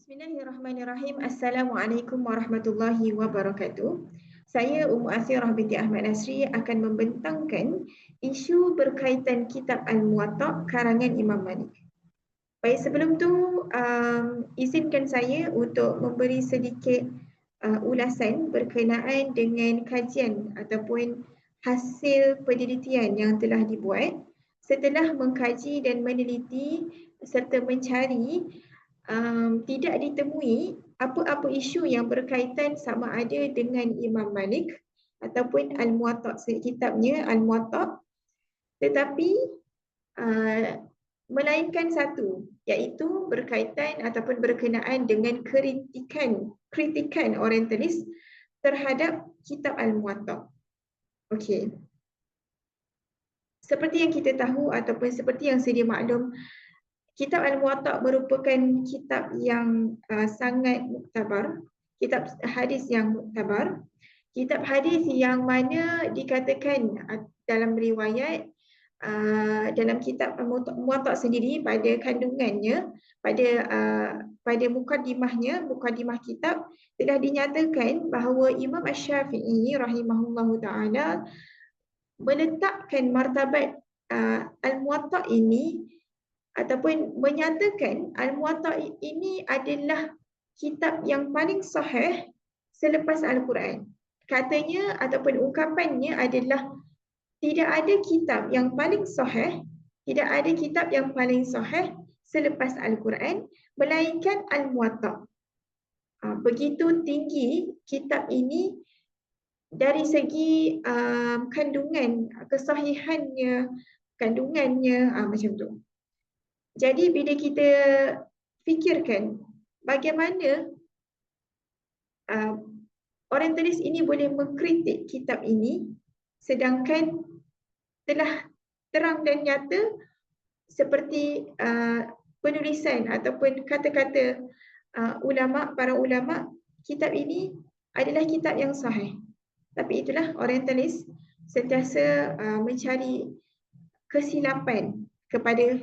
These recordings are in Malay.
Bismillahirrahmanirrahim. Assalamualaikum warahmatullahi wabarakatuh. Saya Ummu Athirah binti Ahmad Nasri akan membentangkan isu berkaitan kitab Al-Muwatta karangan Imam Malik. Baik, sebelum tu izinkan saya untuk memberi sedikit ulasan berkenaan dengan kajian ataupun hasil penelitian yang telah dibuat setelah mengkaji dan meneliti serta mencari tidak ditemui apa-apa isu yang berkaitan sama ada dengan Imam Malik ataupun Al-Muwatta, kitabnya Al-Muwatta, tetapi melainkan satu, iaitu berkaitan ataupun berkenaan dengan kritikan orientalis terhadap kitab Al-Muwatta. Okey. Seperti yang kita tahu ataupun seperti yang sedia maklum, kitab Al-Muwatta merupakan kitab yang sangat muktabar, kitab hadis yang muktabar, kitab hadis yang mana dikatakan dalam riwayat dalam kitab Muwatta sendiri pada kandungannya, pada mukadimah kitab telah dinyatakan bahawa Imam Asy-Syafi'i rahimahullahu taala meletakkan martabat Al-Muwatta ini ataupun menyatakan Al-Muwatta ini adalah kitab yang paling sahih selepas Al-Quran. Katanya ataupun ungkapannya adalah tidak ada kitab yang paling sahih, tidak ada kitab yang paling sahih selepas Al-Quran melainkan Al-Muwatta. Begitu tinggi kitab ini dari segi kandungan, kesahihannya, macam tu. Jadi bila kita fikirkan bagaimana orientalis ini boleh mengkritik kitab ini sedangkan telah terang dan nyata seperti penulisan ataupun kata-kata para ulama, kitab ini adalah kitab yang sahih. Tapi itulah orientalis sentiasa mencari kesilapan kepada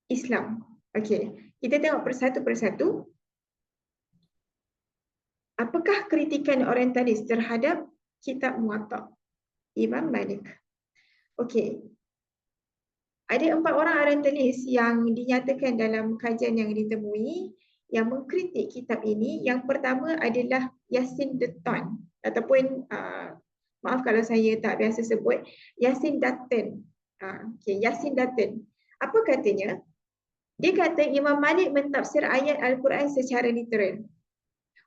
Islam. Okey, kita tengok persatu. Apakah kritikan orientalis terhadap kitab Muwatta Imam Malik? Okey. Ada 4 orang orientalis yang dinyatakan dalam kajian yang ditemui yang mengkritik kitab ini. Yang pertama adalah Yasin Dattan ataupun maaf kalau saya tak biasa sebut, Yasin Dattan. Okey, Yasin Dattan. Apa katanya? Dia kata Imam Malik mentafsir ayat Al-Quran secara literal.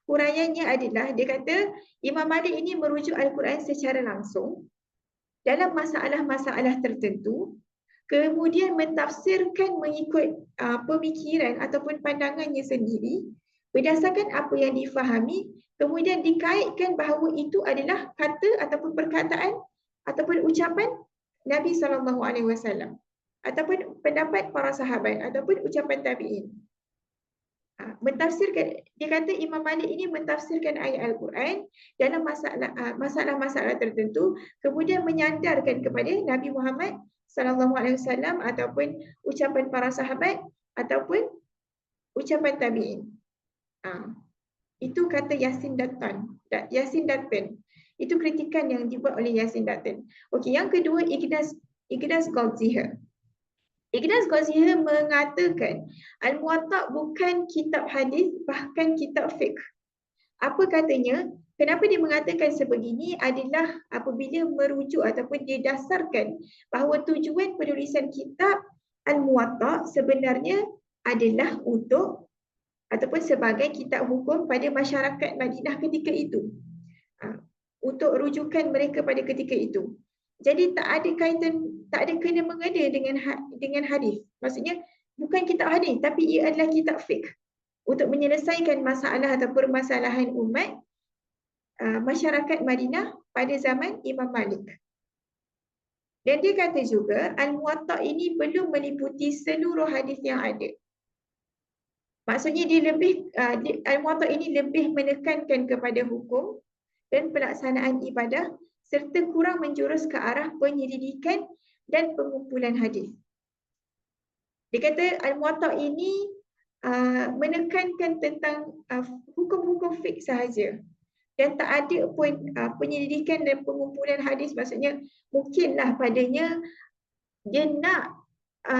Huraiannya adalah, dia kata Imam Malik ini merujuk Al-Quran secara langsung dalam masalah-masalah tertentu, kemudian mentafsirkan mengikut pemikiran ataupun pandangannya sendiri, berdasarkan apa yang difahami, kemudian dikaitkan bahawa itu adalah kata ataupun perkataan ataupun ucapan Nabi SAW. Ataupun pendapat para sahabat ataupun ucapan tabi'in. Dia kata Imam Malik ini mentafsirkan ayat Al-Quran dalam masalah-masalah tertentu, kemudian menyandarkan kepada Nabi Muhammad SAW ataupun ucapan para sahabat ataupun ucapan tabi'in. Itu kata Yasin Dattan. Itu kritikan yang dibuat oleh Yasin Dattan. Okey, yang kedua Ignaz Goldziher. Ignaz Goldziher mengatakan Al-Muwatta bukan kitab hadis, bahkan kitab fiqh. Apa katanya? Kenapa dia mengatakan sebegini adalah apabila merujuk ataupun dia dasarkan bahawa tujuan penulisan kitab Al-Muwatta sebenarnya adalah untuk ataupun sebagai kitab hukum pada masyarakat Madinah ketika itu. Untuk rujukan mereka pada ketika itu. Jadi tak ada kena mengena dengan hadis. Maksudnya bukan kitab hadis tapi ia adalah kitab fiqh untuk menyelesaikan masalah atau permasalahan umat masyarakat Madinah pada zaman Imam Malik. Dan dia kata juga Al-Muwatta ini belum meliputi seluruh hadis yang ada. Maksudnya Al-Muwatta ini lebih menekankan kepada hukum dan pelaksanaan ibadah serta kurang menjurus ke arah penyelidikan dan pengumpulan hadis. Dia kata Al-Muwatta ini menekankan tentang hukum-hukum fiqh sahaja. Dan tak ada pun penyelidikan dan pengumpulan hadis, maksudnya mungkinlah padanya dia nak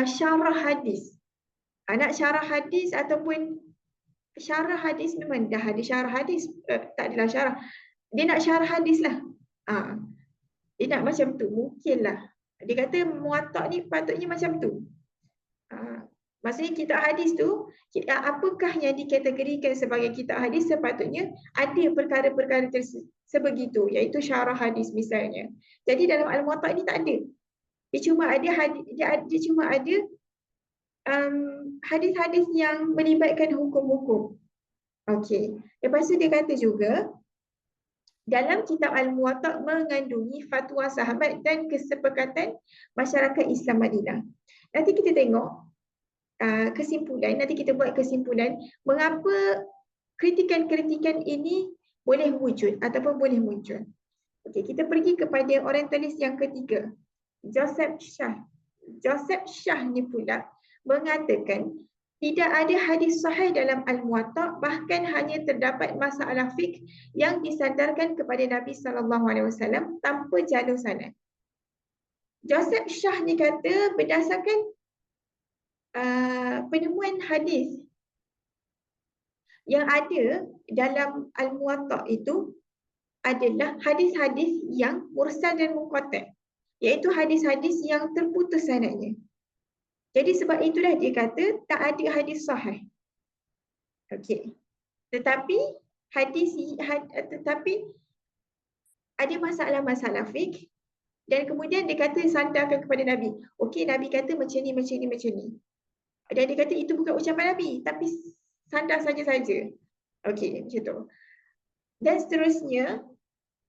syarah hadis. Nak syarah hadis ataupun syarah hadis, memang dah ada syarah hadis, tak adalah syarah. Dia nak syarah hadis lah. Dia nak macam tu, mungkinlah. Dia kata Muwatta ni patutnya macam tu. Maksudnya kitab hadis tu, apakah yang dikategorikan sebagai kitab hadis, sepatutnya ada perkara-perkara sebegitu, iaitu syarah hadis misalnya. Jadi dalam Al-Muwatta ni tak ada. Dia cuma ada hadis-hadis yang melibatkan hukum-hukum. Okey. Lepas tu dia kata juga, dalam kitab Al-Muwatta mengandungi fatwa sahabat dan kesepakatan masyarakat Islam Madinah. Nanti kita tengok kesimpulan, nanti kita buat kesimpulan mengapa kritikan-kritikan ini boleh wujud ataupun boleh muncul. Okey, kita pergi kepada orientalis yang ketiga, Joseph Shah. Joseph Shah ni pula mengatakan tidak ada hadis sahih dalam Al-Muwatta, bahkan hanya terdapat masalah fiqh yang disandarkan kepada Nabi SAW tanpa jalur sanad. Joseph Shah ni kata berdasarkan penemuan hadis yang ada dalam Al-Muwatta itu adalah hadis-hadis yang mursal dan munqati', iaitu hadis-hadis yang terputus sanadnya. Jadi sebab itulah dia kata tak ada hadis sahih. Okey. Tetapi ada masalah-masalah fiqh, dan kemudian dia kata sandarkan kepada Nabi. Okey, Nabi kata macam ni, macam ni, macam ni. Dan dia kata itu bukan ucapan Nabi, tapi sandar saja-saja. Okey, macam tu. Dan seterusnya,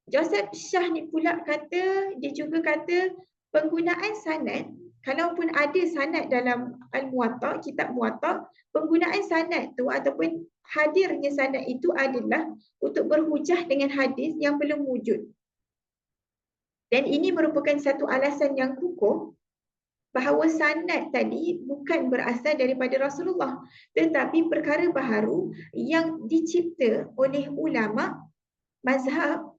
Joseph Shah ni pula kata, dia juga kata penggunaan sanad, kalaupun ada sanad dalam Al-Muwatta, kitab Muwatta, penggunaan sanad tu ataupun hadirnya sanad itu adalah untuk berhujah dengan hadis yang belum wujud. Dan ini merupakan satu alasan yang kukuh bahawa sanad tadi bukan berasal daripada Rasulullah, tetapi perkara baharu yang dicipta oleh ulama mazhab,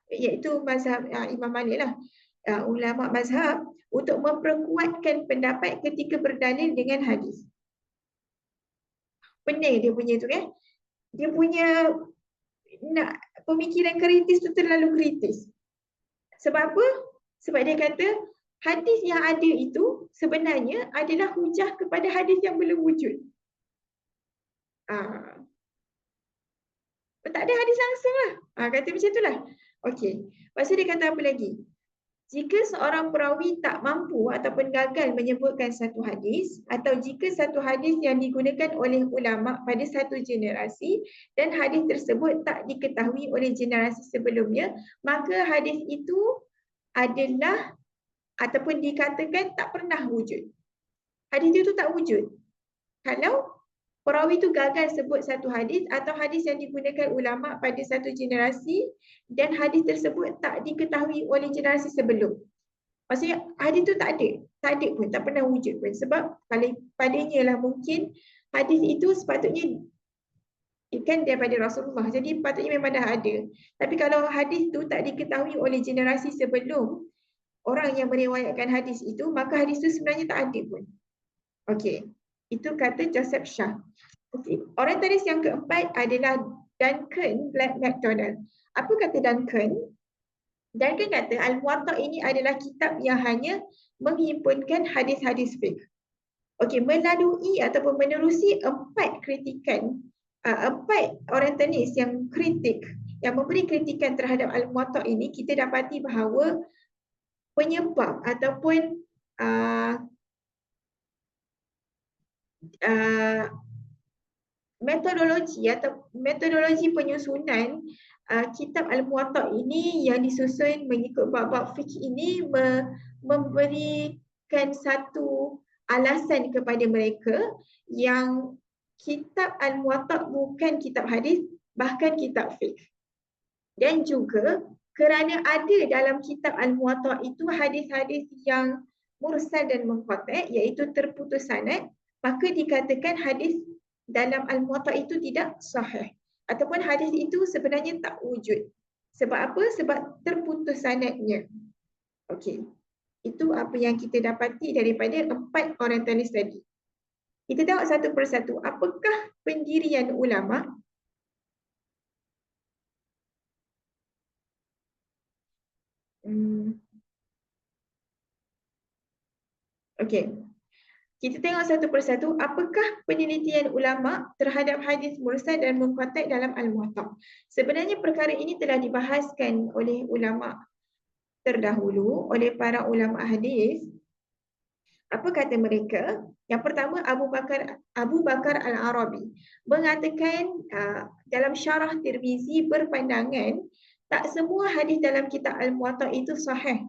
iaitu mazhab Imam Malik lah, ulama mazhab untuk memperkuatkan pendapat ketika berdalil dengan hadis. Pening dia punya tu kan. Dia punya pemikiran kritis tu terlalu kritis. Sebab apa? Sebab dia kata hadis yang ada itu sebenarnya adalah hujah kepada hadis yang belum wujud. Tak ada hadis langsung lah. Kata macam itulah. Okey. Lepas tu dia kata apa lagi? Jika seorang perawi tak mampu ataupun gagal menyebutkan satu hadis, atau jika satu hadis yang digunakan oleh ulama pada satu generasi dan hadis tersebut tak diketahui oleh generasi sebelumnya, maka hadis itu adalah ataupun dikatakan tak pernah wujud. Hadis itu tak wujud kalau perawi itu gagal sebut satu hadis atau hadis yang digunakan ulama pada satu generasi dan hadis tersebut tak diketahui oleh generasi sebelum. Maksudnya hadis itu tak ada pun, tak pernah wujud pun. Sebab padanya lah mungkin hadis itu sepatutnya kan daripada Rasulullah, jadi patutnya memang dah ada. Tapi kalau hadis itu tak diketahui oleh generasi sebelum orang yang meriwayatkan hadis itu, maka hadis itu sebenarnya tak ada pun. Okey. Itu kata Joseph Shah. Okay. Orientalis yang keempat adalah Duncan MacDonald. Apa kata Duncan? Duncan kata Al-Muwatta ini adalah kitab yang hanya menghimpunkan hadis-hadis fiqh. Okey, melalui ataupun menerusi empat orientalis yang kritik, yang memberi kritikan terhadap Al-Muwatta ini, kita dapati bahawa penyebab ataupun metodologi penyusunan kitab Al-Muwatta ini yang disusun mengikut bab-bab fiqh ini memberikan satu alasan kepada mereka yang kitab Al-Muwatta bukan kitab hadis, bahkan kitab fiqh. Dan juga kerana ada dalam kitab Al-Muwatta itu hadis-hadis yang mursal dan munqati', iaitu terputus sanad, maka dikatakan hadis dalam Al-Muwatta itu tidak sahih. Ataupun hadis itu sebenarnya tak wujud. Sebab apa? Sebab terputus sanadnya. Okey. Itu apa yang kita dapati daripada 4 orientalis tadi. Kita tengok satu persatu. Apakah pendirian ulama? Okey. Kita tengok satu persatu. Apakah penelitian ulama terhadap hadis mursal dan munqati' dalam Al-Muwatta? Sebenarnya perkara ini telah dibahaskan oleh ulama terdahulu, oleh para ulama hadis. Apa kata mereka? Yang pertama, Abu Bakar Al-Arabi mengatakan dalam syarah Tirmizi berpandangan tak semua hadis dalam kitab Al-Muwatta itu sahih.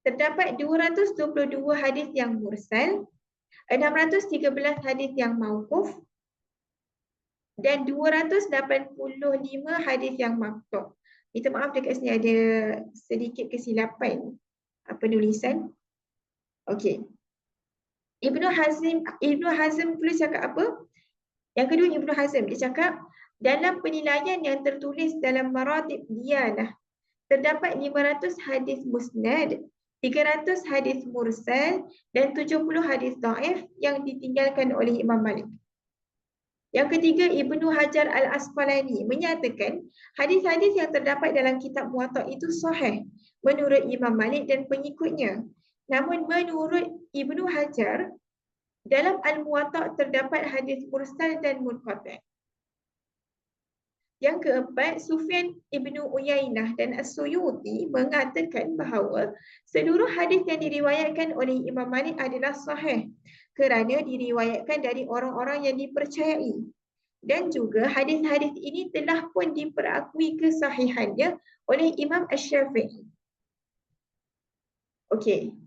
Terdapat 222 hadis yang mursal, 613 hadis yang mauquf dan 285 hadis yang maqtu'. Minta maaf dekat sini ada sedikit kesilapan penulisan. Okey. Ibnu Hazm tulis cakap apa? Yang kedua, Ibnu Hazm dia cakap dalam penilaian yang tertulis dalam Maratib Diyanah terdapat 500 hadis musnad, 300 hadis mursal dan 70 hadis dhaif yang ditinggalkan oleh Imam Malik. Yang ketiga, Ibnu Hajar Al-Asqalani menyatakan hadis-hadis yang terdapat dalam kitab Muwatta itu sahih menurut Imam Malik dan pengikutnya. Namun menurut Ibnu Hajar, dalam Al-Muwatta terdapat hadis mursal dan munqati'. Yang keempat, Sufyan Ibnu Uyainah dan As-Suyuti mengatakan bahawa seluruh hadis yang diriwayatkan oleh Imam Malik adalah sahih kerana diriwayatkan dari orang-orang yang dipercayai. Dan juga hadis-hadis ini telah pun diperakui kesahihannya oleh Imam Asy-Syafi'i. Okey.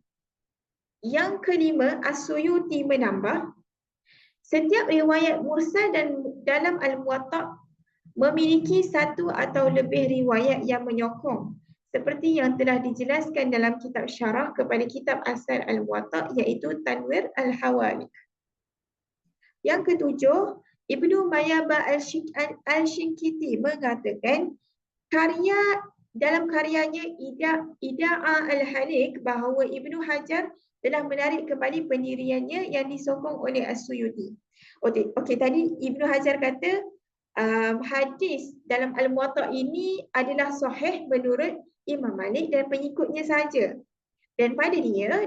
Yang kelima, As-Suyuti menambah, setiap riwayat mursal dan dalam Al-Muwatta memiliki satu atau lebih riwayat yang menyokong seperti yang telah dijelaskan dalam kitab syarah kepada kitab asal Al-Muwatta iaitu Tanwir Al-Hawalik. Yang ketujuh, Ibnu Mayyaba Al-Shinkiti mengatakan dalam karyanya Ida'a Al-Halik bahawa Ibnu Hajar telah menarik kembali pendiriannya yang disokong oleh As-Suyuti. Okey, tadi Ibnu Hajar kata hadis dalam Al-Muwatta ini adalah sahih menurut Imam Malik dan pengikutnya saja. Dan pada dia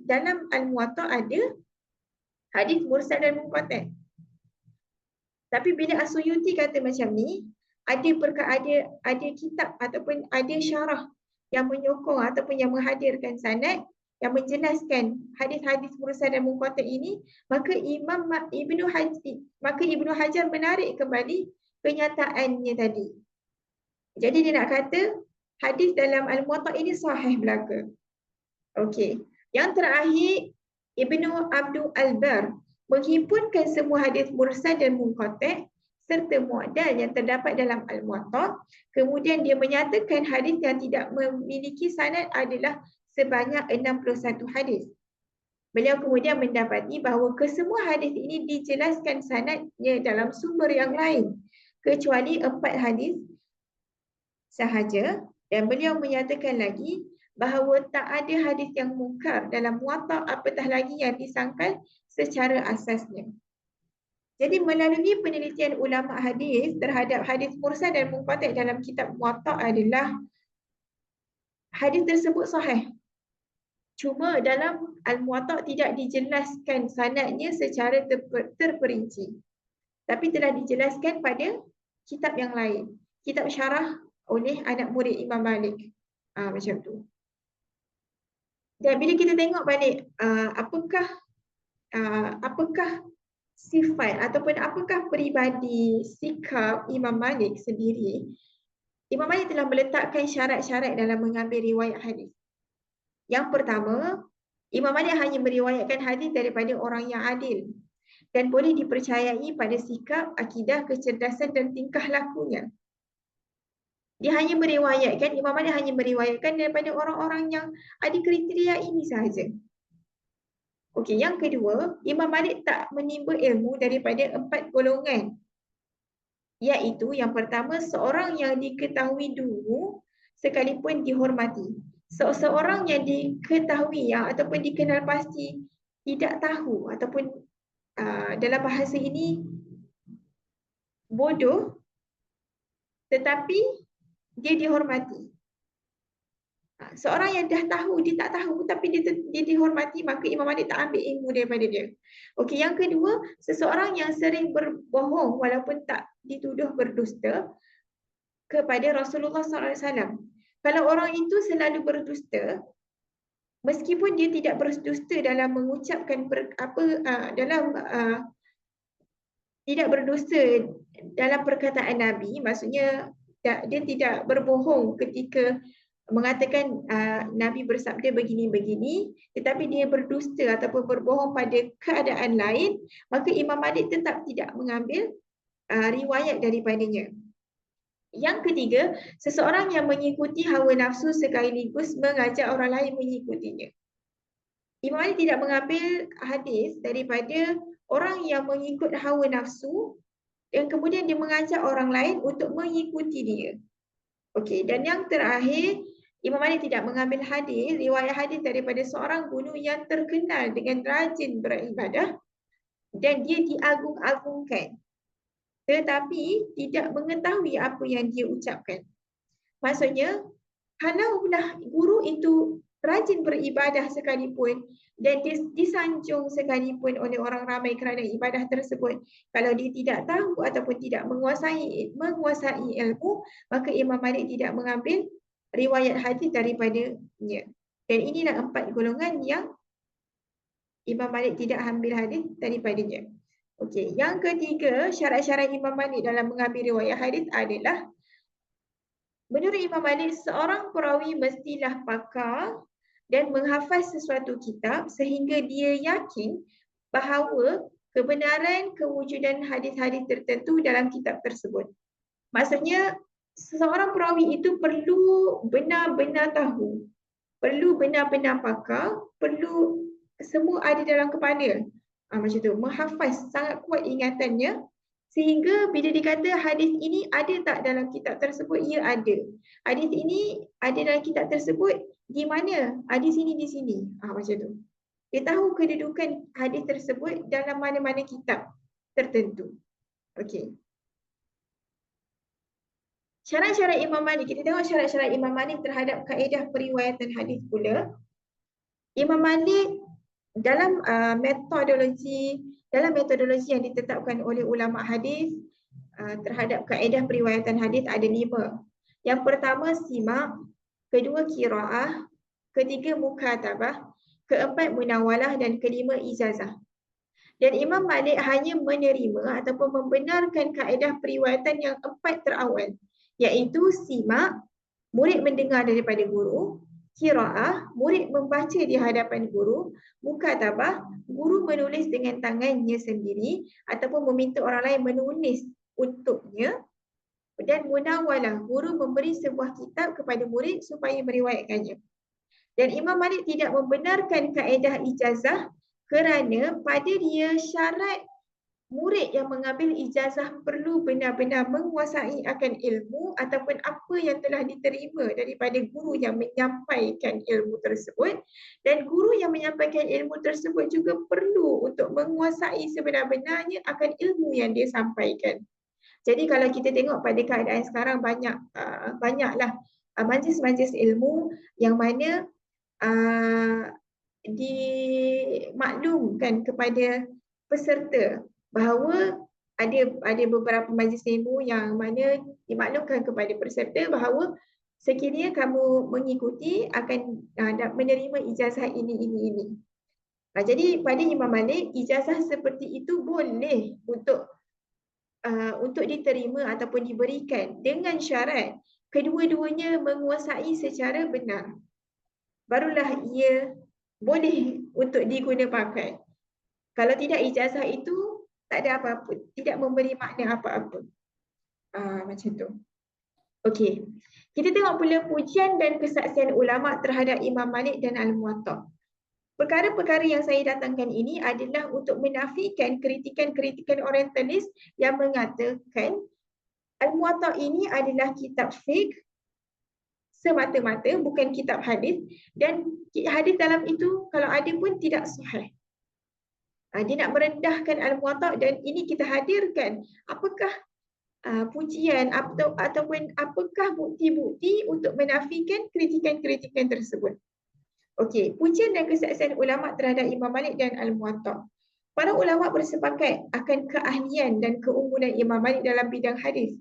dalam Al-Muwatta ada hadis mursal dan munqati'. Tapi bila As-Suyuti kata macam ni, ada kitab ataupun ada syarah yang menyokong ataupun yang menghadirkan sanad yang menjelaskan hadis-hadis mursal dan munqati' ini, maka Ibnu Hajar menarik kembali kenyataannya tadi. Jadi dia nak kata hadis dalam Al-Muwatta ini sahih belaka. Okey. Yang terakhir, Ibnu Abdul Al-Bar menghimpunkan semua hadis mursal dan munqati' serta mu'dal yang terdapat dalam Al-Muwatta. Kemudian dia menyatakan hadis yang tidak memiliki sanad adalah sebanyak 61 hadis. Beliau kemudian mendapati bahawa kesemua hadis ini dijelaskan sanadnya dalam sumber yang lain kecuali 4 hadis sahaja, dan beliau menyatakan lagi bahawa tak ada hadis yang mungkar dalam Muwatta apatah lagi yang disangkal secara asasnya. Jadi melalui penelitian ulama hadis terhadap hadis mursal dan munqati' dalam kitab Muwatta adalah hadis tersebut sahih. Cuma dalam Al-Muwatta tidak dijelaskan sanadnya secara terperinci. Tapi telah dijelaskan pada kitab yang lain. Kitab syarah oleh anak murid Imam Malik. Macam tu. Dan bila kita tengok balik apakah sifat ataupun apakah peribadi sikap Imam Malik sendiri, Imam Malik telah meletakkan syarat-syarat dalam mengambil riwayat hadis. Yang pertama, Imam Malik hanya meriwayatkan hadis daripada orang yang adil dan boleh dipercayai pada sikap, akidah, kecerdasan dan tingkah lakunya. Imam Malik hanya meriwayatkan daripada orang-orang yang ada kriteria ini sahaja. Okey, yang kedua, Imam Malik tak menimba ilmu daripada 4 golongan. Iaitu yang pertama, seorang yang diketahui dulu sekalipun dihormati. Seorang yang diketahui ataupun dikenal pasti tidak tahu ataupun dalam bahasa ini bodoh tetapi dia dihormati. Seorang yang dah tahu, dia tak tahu tapi dia dihormati, maka Imam Malik tak ambil ilmu daripada dia. Okey, yang kedua, seseorang yang sering berbohong walaupun tak dituduh berdusta kepada Rasulullah SAW. Kalau orang itu selalu berdusta, meskipun dia tidak berdusta dalam mengucapkan tidak berdusta dalam perkataan Nabi, maksudnya dia tidak berbohong ketika mengatakan Nabi bersabda begini-begini, tetapi dia berdusta ataupun berbohong pada keadaan lain, maka Imam Malik tetap tidak mengambil riwayat daripadanya. Yang ketiga, seseorang yang mengikuti hawa nafsu sekaligus mengajak orang lain mengikutinya. Imam Malik tidak mengambil hadis daripada orang yang mengikut hawa nafsu dan kemudian dia mengajak orang lain untuk mengikuti dia. Okey, dan yang terakhir, Imam Malik tidak mengambil hadis, riwayat hadis daripada seorang guru yang terkenal dengan rajin beribadah dan dia diagung-agungkan, tetapi tidak mengetahui apa yang dia ucapkan. Maksudnya, kalaulah guru itu rajin beribadah sekalipun dan disanjung sekalipun oleh orang ramai kerana ibadah tersebut, kalau dia tidak tahu ataupun tidak menguasai ilmu, maka Imam Malik tidak mengambil riwayat hadis daripadanya. Dan inilah 4 golongan yang Imam Malik tidak ambil hadis daripadanya. Okey, yang ketiga, syarat-syarat Imam Malik dalam mengambil riwayat hadis adalah, menurut Imam Malik, seorang perawi mestilah pakar dan menghafaz sesuatu kitab sehingga dia yakin bahawa kebenaran kewujudan hadis-hadis tertentu dalam kitab tersebut. Maksudnya, seseorang perawi itu perlu benar-benar tahu, perlu benar-benar pakar, perlu semua ada dalam kepala. Macam tu, menghafaz, sangat kuat ingatannya sehingga bila dikata hadis ini ada tak dalam kitab tersebut, ia ada. Hadis ini ada dalam kitab tersebut, di mana? Di sini, di sini. Macam tu. Dia tahu kedudukan hadis tersebut dalam mana-mana kitab tertentu. Okey. Syarat-syarat Imam Malik. Kita tengok syarat-syarat Imam Malik terhadap kaedah periwayatan hadis pula. Imam Malik dalam metodologi yang ditetapkan oleh ulama hadis terhadap kaedah periwayatan hadis ada 5. Yang pertama simak, kedua qiraah, ketiga mukatabah, keempat munawalah dan kelima ijazah. Dan Imam Malik hanya menerima ataupun membenarkan kaedah periwayatan yang 4 terawal, iaitu simak, murid mendengar daripada guru; qiraah, murid membaca di hadapan guru; mukatabah, guru menulis dengan tangannya sendiri ataupun meminta orang lain menulis untuknya; dan munawalah, guru memberi sebuah kitab kepada murid supaya meriwayatkannya. Dan Imam Malik tidak membenarkan kaedah ijazah kerana pada dia syarat murid yang mengambil ijazah perlu benar-benar menguasai akan ilmu ataupun apa yang telah diterima daripada guru yang menyampaikan ilmu tersebut, dan guru yang menyampaikan ilmu tersebut juga perlu untuk menguasai sebenar-benarnya akan ilmu yang dia sampaikan. Jadi kalau kita tengok pada keadaan sekarang, banyaklah majlis-majlis ilmu yang mana dimaklumkan kepada peserta bahawa ada beberapa majlis ilmu yang mana dimaklumkan kepada peserta bahawa sekiranya kamu mengikuti akan menerima ijazah ini. Jadi pada Imam Malik, ijazah seperti itu boleh untuk diterima ataupun diberikan dengan syarat kedua-duanya menguasai secara benar. Barulah ia boleh untuk diguna pakai. Kalau tidak, ijazah itu tak ada apa-apa, tidak memberi makna apa-apa. Macam tu. Okey. Kita tengok pula pujian dan kesaksian ulama terhadap Imam Malik dan Al-Muwatta. Perkara-perkara yang saya datangkan ini adalah untuk menafikan kritikan-kritikan orientalis yang mengatakan Al-Muwatta ini adalah kitab fiqh semata-mata, bukan kitab hadis, dan hadis dalam itu kalau ada pun tidak sahih. Dia nak merendahkan Al-Muwatta, dan ini kita hadirkan apakah pujian ataupun apakah bukti-bukti untuk menafikan kritikan-kritikan tersebut. Okey, pujian dan kesaksian ulama terhadap Imam Malik dan Al-Muwatta. Para ulama bersepakat akan keahlian dan keunggulan Imam Malik dalam bidang hadis,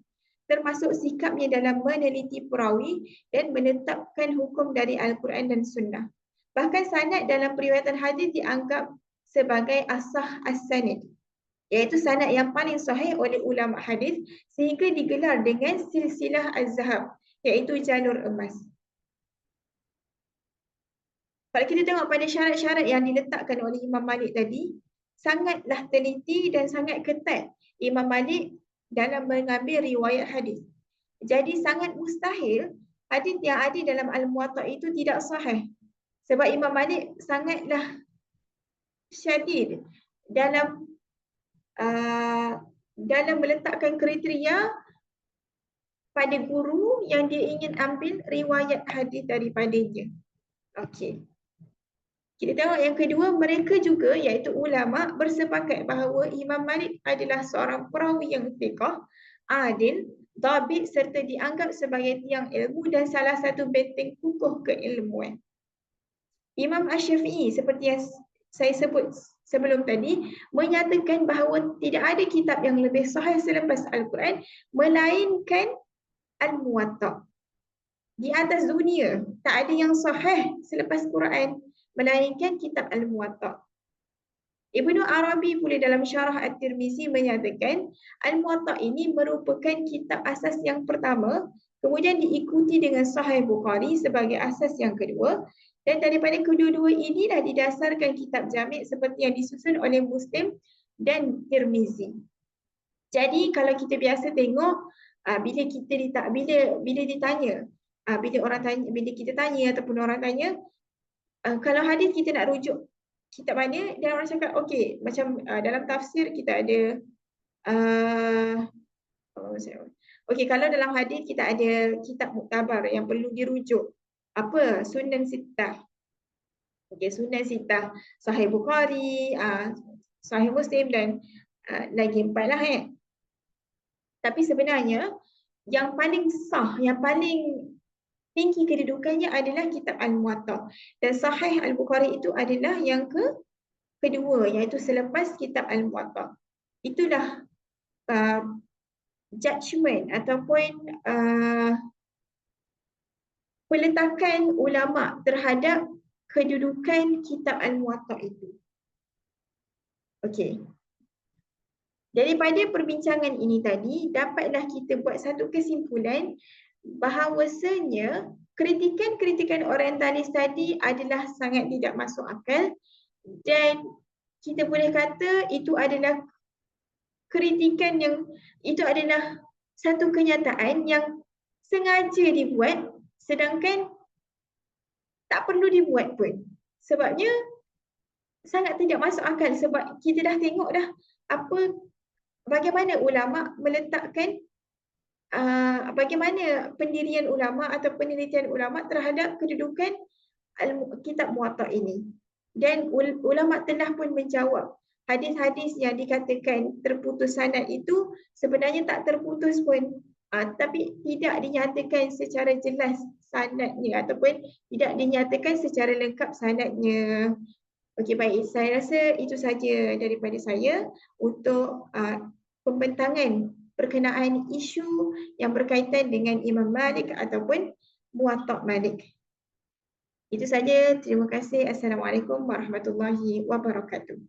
termasuk sikapnya dalam meneliti perawi dan menetapkan hukum dari Al-Quran dan Sunnah. Bahkan sanad dalam periwayatan hadis dianggap sebagai asah as-sanid, iaitu sanad yang paling sahih oleh ulama hadis, sehingga digelar dengan silsilah az-zahab, iaitu jalur emas. Kalau kita tengok pada syarat-syarat yang diletakkan oleh Imam Malik tadi, sangatlah teliti dan sangat ketat Imam Malik dalam mengambil riwayat hadis. Jadi sangat mustahil hadis yang ada dalam Al-Muwatta itu tidak sahih. Sebab Imam Malik sangatlah syadid dalam meletakkan kriteria pada guru yang dia ingin ambil riwayat hadis daripadanya. Okey. Kita tengok yang kedua, mereka juga iaitu ulama bersepakat bahawa Imam Malik adalah seorang perawi yang thiqah, adil, dhabit serta dianggap sebagai tiang ilmu dan salah satu benteng kukuh keilmuan. Imam Asy-Syafi'i seperti yang saya sebut sebelum tadi menyatakan bahawa tidak ada kitab yang lebih sahih selepas Al-Quran melainkan Al-Muwatta. Di atas dunia tak ada yang sahih selepas Quran melainkan kitab Al-Muwatta. Ibnu Arabi pula dalam Syarah At-Tirmizi menyatakan Al-Muwatta ini merupakan kitab asas yang pertama, kemudian diikuti dengan Sahih Bukhari sebagai asas yang kedua, dan daripada kedua-dua ini dah didasarkan kitab Jami' seperti yang disusun oleh Muslim dan Tirmizi. Jadi kalau kita biasa tengok bila kita tanya ataupun orang tanya, kalau hadis kita nak rujuk kitab mana, dan orang cakap okey, macam dalam tafsir kita ada okey, kalau dalam hadis kita ada kitab muktabar yang perlu dirujuk, apa? Sunan Sittah. Okey, Sunan Sittah, Sahih Bukhari, Sahih Muslim dan lagi 4 lah . Tapi sebenarnya yang paling sah, yang paling tinggi kedudukannya adalah kitab Al-Muwatta, dan Sahih Al-Bukhari itu adalah yang kedua, iaitu selepas kitab Al-Muwatta. Itulah judgement ataupun peletakan ulama terhadap kedudukan kitab Al-Muwatta itu. Okey. Daripada perbincangan ini tadi, dapatlah kita buat satu kesimpulan bahawasanya kritikan-kritikan orientalis tadi adalah sangat tidak masuk akal, dan kita boleh kata itu adalah kritikan yang itu adalah satu kenyataan yang sengaja dibuat sedangkan tak perlu dibuat pun. Sebabnya sangat tidak masuk akal, sebab kita dah tengok dah bagaimana ulama meletakkan bagaimana pendirian ulama atau penelitian ulama terhadap kedudukan kitab Muwatta ini. Dan ulama telah pun menjawab hadis-hadis yang dikatakan terputus sanad itu sebenarnya tak terputus pun, tapi tidak dinyatakan secara jelas sanadnya ataupun tidak dinyatakan secara lengkap sanadnya. Okey, baik, saya rasa itu saja daripada saya untuk pembentangan berkenaan isu yang berkaitan dengan Imam Malik ataupun Muwatta Malik. Itu saja. Terima kasih. Assalamualaikum warahmatullahi wabarakatuh.